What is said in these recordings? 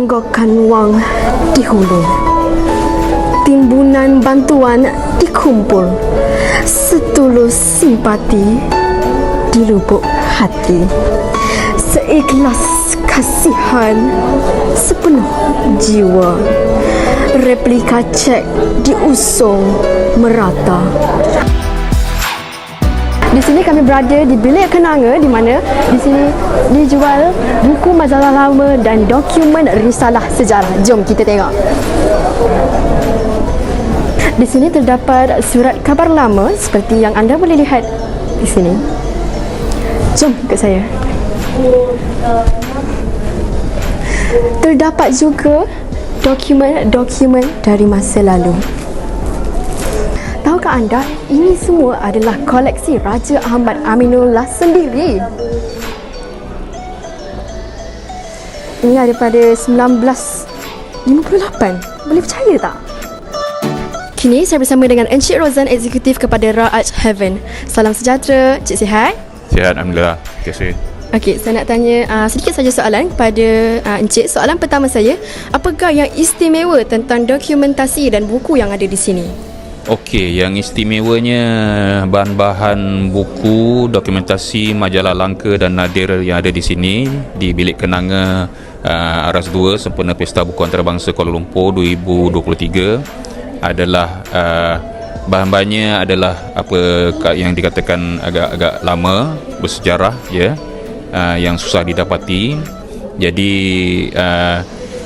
tonggokan wang dihulur, timbunan bantuan dikumpul, setulus simpati di lubuk hati, seikhlas kasihan sepenuh jiwa, replika cek diusung merata. Di sini kami berada di bilik kenanga, di mana di sini dijual buku majalah lama dan dokumen risalah sejarah. Jom kita tengok. Di sini terdapat surat khabar lama seperti yang anda boleh lihat di sini. Jom ikut saya. Terdapat juga dokumen-dokumen dari masa lalu. Tahukah anda, ini semua adalah koleksi Raja Ahmad Aminullah sendiri. Ini daripada 1958. Boleh percaya tak? Kini saya bersama dengan Encik Rozan, Eksekutif kepada Ra-Arch Heaven. Salam sejahtera, Encik sihat? Sihat, Alhamdulillah. Terima kasih. Okey, saya nak tanya sedikit saja soalan kepada Encik. Soalan pertama saya, apakah yang istimewa tentang dokumentasi dan buku yang ada di sini? Okey, yang istimewanya bahan-bahan buku, dokumentasi, majalah langka dan nadir yang ada di sini di Bilik Kenanga Aras 2 sempena Pesta Buku Antarabangsa Kuala Lumpur 2023 adalah bahan-bahannya adalah apa yang dikatakan agak-agak lama, bersejarah ya, yang susah didapati. Jadi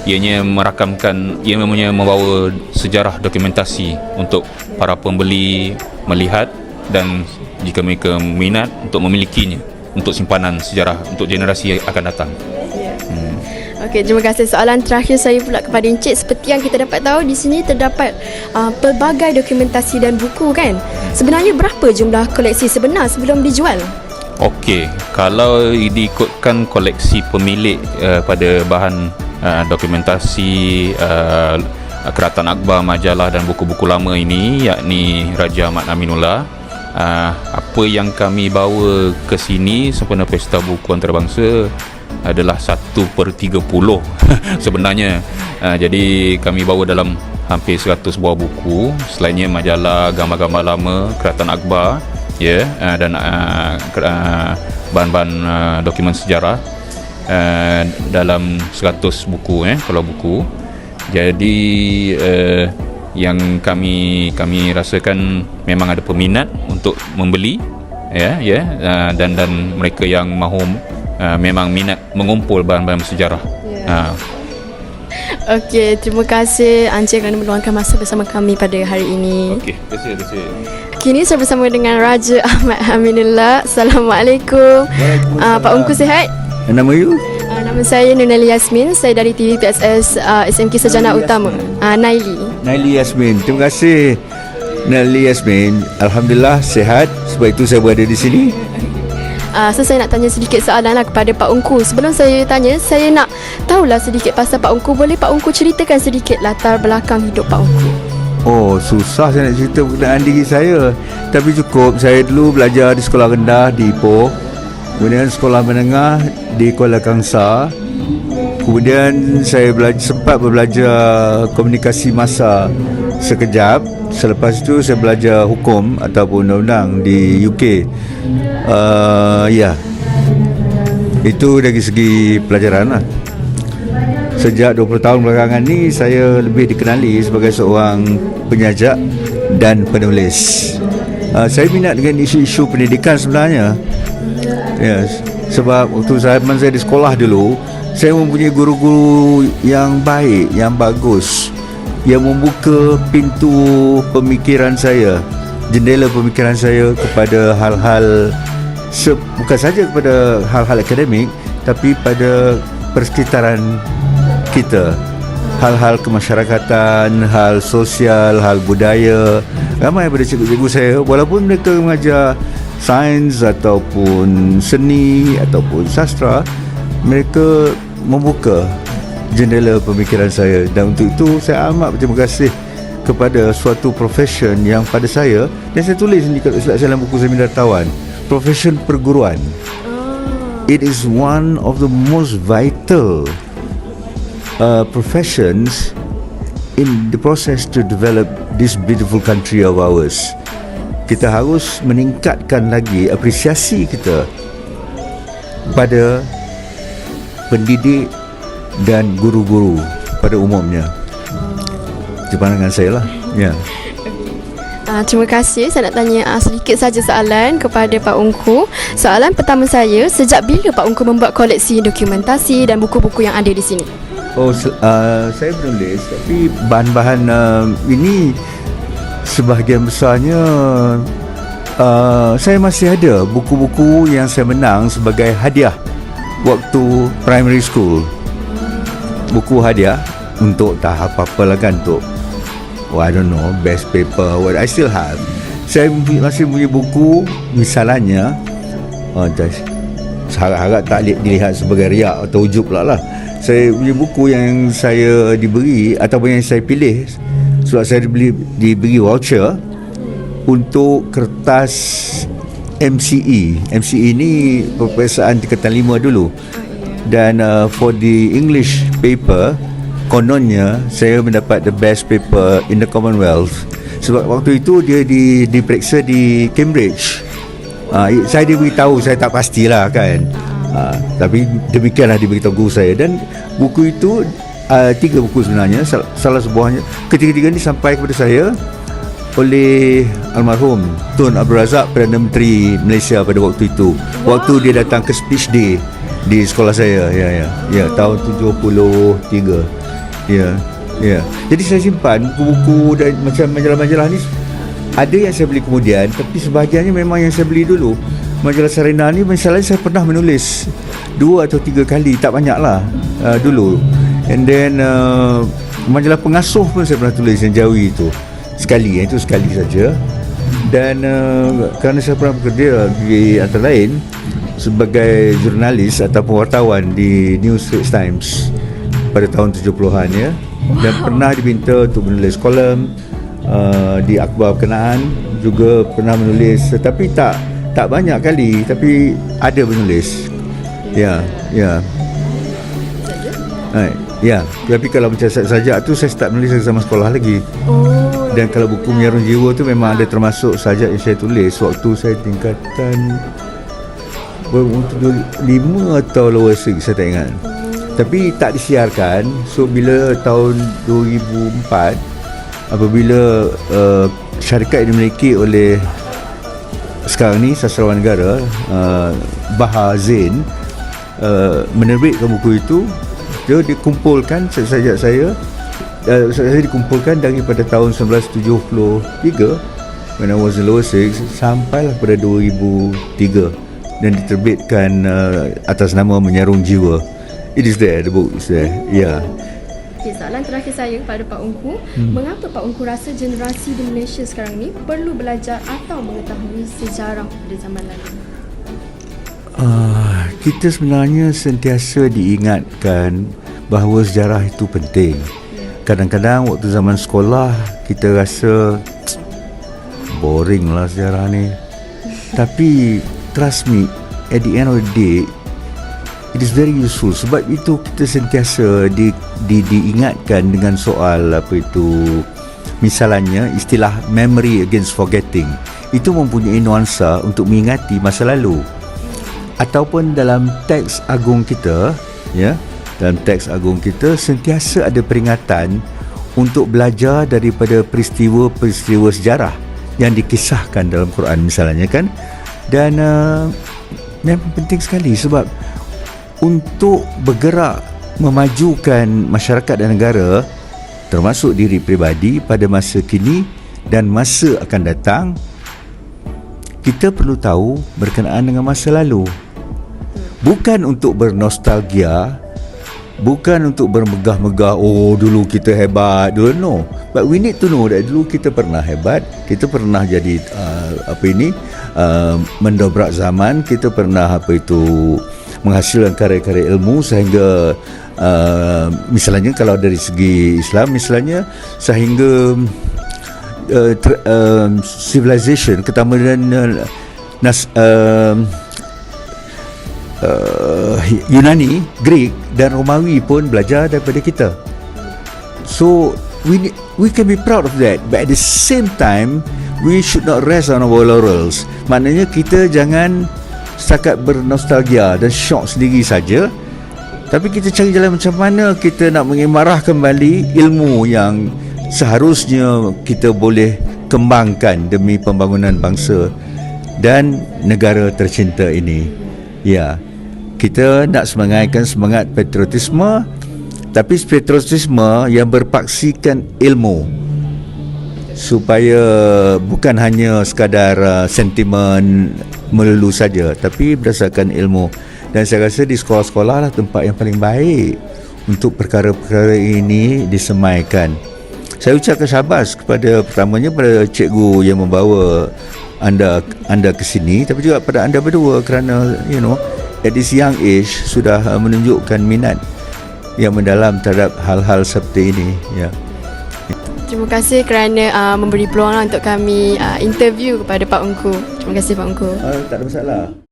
ianya merakamkan, ia membawa sejarah dokumentasi untuk para pembeli melihat dan jika mereka minat untuk memilikinya untuk simpanan sejarah untuk generasi yang akan datang. Okey, terima kasih. Soalan terakhir saya pula kepada Encik. Seperti yang kita dapat tahu, di sini terdapat pelbagai dokumentasi dan buku kan? Sebenarnya berapa jumlah koleksi sebenar sebelum dijual? Okey, kalau diikutkan koleksi pemilik pada bahan dokumentasi Keratan Akbar, majalah dan buku-buku lama ini, yakni Raja Ahmad Aminullah, apa yang kami bawa ke sini sempena Pesta Buku Antarabangsa adalah 1/30 sebenarnya. Jadi kami bawa dalam hampir 100 buah buku, selainnya majalah, gambar-gambar lama Keratan Akbar ya, dan bahan-bahan dokumen sejarah dalam 100 buku kalau buku. Jadi yang kami rasakan memang ada peminat untuk membeli ya dan mereka yang mahu memang minat mengumpul bahan-bahan sejarah. Okey, terima kasih Encik kerana meluangkan masa bersama kami pada hari ini. Okey, terima kasih. Kini saya bersama dengan Raja Ahmad Aminullah. Assalamualaikum. Pak Ungku sihat? Nama you? Nama saya Nunali Yasmin. Saya dari TVPSS SMK Sarjana Utama. Naili Yasmin. Terima kasih Naili Yasmin. Alhamdulillah sihat, sebab itu saya berada di sini. So saya nak tanya sedikit soalan kepada Pak Ungku. Sebelum saya tanya, saya nak tahulah sedikit pasal Pak Ungku. Boleh Pak Ungku ceritakan sedikit latar belakang hidup Pak Ungku? Oh, susah saya nak cerita berkenaan diri saya. Tapi cukup, saya dulu belajar di sekolah rendah di Ipoh, kemudian sekolah menengah di Kuala Kangsar, kemudian saya sempat belajar komunikasi massa sekejap. Selepas itu saya belajar hukum ataupun undang-undang di UK. Itu dari segi pelajaran lah. Sejak 20 tahun belakangan ni saya lebih dikenali sebagai seorang penyajak dan penulis. Saya minat dengan isu-isu pendidikan sebenarnya. Yes. Sebab waktu saya di sekolah dulu, saya mempunyai guru-guru yang baik, yang bagus, yang membuka pintu pemikiran saya, jendela pemikiran saya kepada hal-hal bukan saja kepada hal-hal akademik, tapi pada persekitaran kita, hal-hal kemasyarakatan, hal sosial, hal budaya. Ramai daripada cikgu-cikgu saya, walaupun mereka mengajar sains ataupun seni ataupun sastra, mereka membuka jendela pemikiran saya. Dan untuk itu saya amat berterima kasih kepada suatu profession yang pada saya, dan saya tulis ni dalam buku seminar tawan, profession perguruan. It is one of the most vital professions in the process to develop this beautiful country of ours. Kita harus meningkatkan lagi apresiasi kita pada pendidik dan guru-guru pada umumnya. Itu pandangan saya lah. Ya. Terima kasih. Saya nak tanya sedikit saja soalan kepada Pak Ungku. Soalan pertama saya, sejak bila Pak Ungku membuat koleksi dokumentasi dan buku-buku yang ada di sini? Saya penulis, tapi bahan-bahan ini sebahagian besarnya saya masih ada buku-buku yang saya menang sebagai hadiah waktu primary school. Buku hadiah untuk tak apa-apa lah kan, untuk I don't know, best paper, what I still have. Saya masih punya buku, misalnya harap-harap tak dilihat sebagai riak atau ujub lah. Saya punya buku yang saya diberi ataupun yang saya pilih sebab saya diberi voucher untuk kertas MCE. MCE ni peperiksaan tingkatan 5 dulu. Dan for the English paper, kononnya saya mendapat the best paper in the Commonwealth. Sebab waktu itu dia diperiksa di Cambridge. Saya diberitahu, saya tak pastilah kan. Tapi demikianlah diberitahu guru saya. Dan buku itu 3 buku sebenarnya. Salah sebuahnya, ketiga-tiga ni sampai kepada saya oleh almarhum Tun Abdul Razak, Perdana Menteri Malaysia pada waktu itu. Waktu dia datang ke speech day di sekolah saya. Ya, tahun 73. Ya. Jadi saya simpan buku-buku dan macam majalah-majalah ni. Ada yang saya beli kemudian, tapi sebahagiannya memang yang saya beli dulu. Majalah Sarina ni misalnya saya pernah menulis 2 atau 3 kali, tak banyak lah dulu. And then majalah Pengasuh pun saya pernah tulis yang Jawi itu sekali, itu sekali saja. Dan kerana saya pernah bekerja di antara lain sebagai jurnalis ataupun wartawan di New Straits Times pada tahun 70-an ya. Dan pernah diminta untuk menulis kolom di akhbar berkenaan, juga pernah menulis, tetapi tak banyak kali, tapi ada menulis. Ya. Tapi kalau macam sajak tu saya start menulis zaman sekolah lagi. Dan kalau buku Menyarung Jiwa tu memang ada termasuk sajak yang saya tulis waktu saya tingkatan 5 atau lower 6, saya tak ingat. Tapi tak disiarkan. So bila tahun 2004, apabila syarikat yang dimiliki oleh sekarang ni Sastrawan Negara, Bahar Zain, menerbitkan buku itu, dia dikumpulkan sajak saya dikumpulkan daripada tahun 1973 when I was in lower 6 sampailah pada 2003 dan diterbitkan atas nama Menyarung Jiwa. It is there, the book is there. Yeah. Okay, soalan terakhir saya kepada Pak Ungku, mengapa Pak Ungku rasa generasi di Malaysia sekarang ni perlu belajar atau mengetahui sejarah pada zaman lalu? Kita sebenarnya sentiasa diingatkan bahawa sejarah itu penting. Kadang-kadang waktu zaman sekolah kita rasa boring lah sejarah ni. Tapi trust me, at the end of the day it is very useful. Sebab itu kita sentiasa diingatkan dengan soal apa itu, misalnya istilah memory against forgetting. Itu mempunyai nuansa untuk mengingati masa lalu. Ataupun dalam teks agung kita, ya, dalam teks agung kita sentiasa ada peringatan untuk belajar daripada peristiwa-peristiwa sejarah yang dikisahkan dalam Quran misalnya kan. Dan memang penting sekali sebab untuk bergerak memajukan masyarakat dan negara termasuk diri peribadi pada masa kini dan masa akan datang, kita perlu tahu berkenaan dengan masa lalu. Bukan untuk bernostalgia, bukan untuk bermegah-megah, oh dulu kita hebat dulu, no. But we need to know that dulu kita pernah hebat, kita pernah jadi mendobrak zaman, kita pernah menghasilkan karya-karya ilmu sehingga misalnya kalau dari segi Islam misalnya sehingga civilization, ketamadunan Yunani, Greek dan Romawi pun belajar daripada kita. So we can be proud of that, but at the same time we should not rest on our laurels. Maknanya kita jangan setakat bernostalgia dan syok sendiri saja, tapi kita cari jalan macam mana kita nak mengimarah kembali ilmu yang seharusnya kita boleh kembangkan demi pembangunan bangsa dan negara tercinta ini. Ya, kita nak semangatkan semangat patriotisme, tapi patriotisme yang berpaksikan ilmu, supaya bukan hanya sekadar sentimen melulu saja, tapi berdasarkan ilmu. Dan saya rasa di sekolah-sekolah lah tempat yang paling baik untuk perkara-perkara ini disemaikan. Saya ucapkan syabas kepada, pertamanya pada cikgu yang membawa anda ke sini, tapi juga pada anda berdua kerana at this young age sudah menunjukkan minat yang mendalam terhadap hal-hal seperti ini. Ya. Terima kasih kerana memberi peluang untuk kami interview kepada Pak Ungku. Terima kasih Pak Ungku. Tak ada masalah.